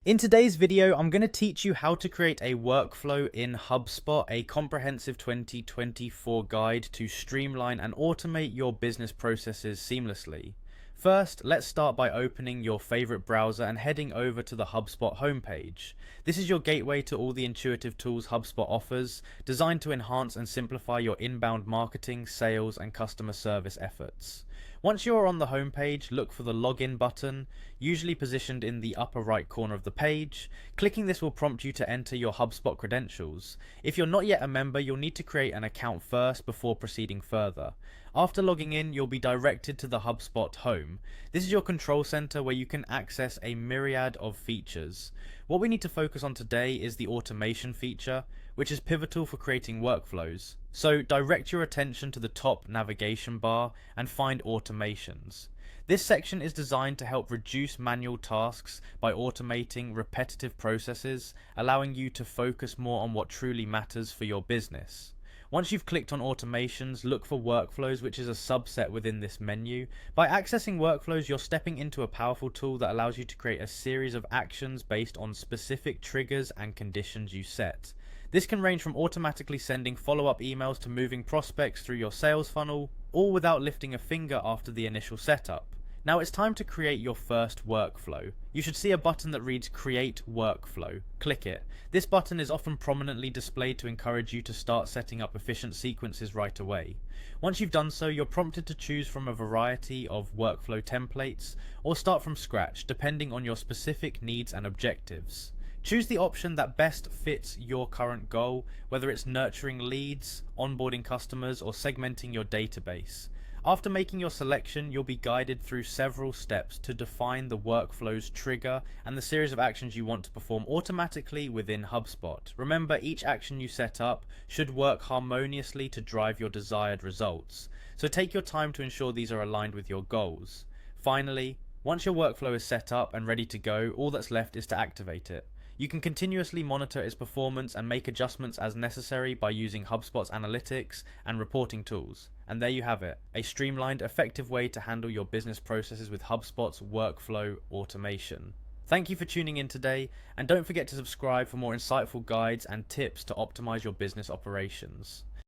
In today's video, I'm going to teach you how to create a workflow in Hubspot, a comprehensive 2024 guide to streamline and automate your business processes seamlessly. First, let's start by opening your favorite browser and heading over to the Hubspot homepage. This is your gateway to all the intuitive tools HubSpot offers, designed to enhance and simplify your inbound marketing, sales, and customer service efforts. Once you're on the homepage, look for the login button, usually positioned in the upper right corner of the page. Clicking this will prompt you to enter your HubSpot credentials. If you're not yet a member, you'll need to create an account first before proceeding further. After logging in, you'll be directed to the HubSpot home. This is your control center where you can access a myriad of features. What we need to focus on today is the automation feature, which is pivotal for creating workflows. So direct your attention to the top navigation bar and find automations. This section is designed to help reduce manual tasks by automating repetitive processes, allowing you to focus more on what truly matters for your business. Once you've clicked on automations, look for workflows, which is a subset within this menu. By accessing workflows, you're stepping into a powerful tool that allows you to create a series of actions based on specific triggers and conditions you set. This can range from automatically sending follow-up emails to moving prospects through your sales funnel, all without lifting a finger after the initial setup. Now it's time to create your first workflow. You should see a button that reads Create Workflow. Click it. This button is often prominently displayed to encourage you to start setting up efficient sequences right away. Once you've done so, you're prompted to choose from a variety of workflow templates, or start from scratch, depending on your specific needs and objectives. Choose the option that best fits your current goal, whether it's nurturing leads, onboarding customers, or segmenting your database. After making your selection, you'll be guided through several steps to define the workflow's trigger and the series of actions you want to perform automatically within HubSpot. Remember, each action you set up should work harmoniously to drive your desired results, so take your time to ensure these are aligned with your goals. Finally, once your workflow is set up and ready to go, all that's left is to activate it. You can continuously monitor its performance and make adjustments as necessary by using HubSpot's analytics and reporting tools. And there you have it, a streamlined, effective way to handle your business processes with HubSpot's workflow automation. Thank you for tuning in today, and don't forget to subscribe for more insightful guides and tips to optimize your business operations.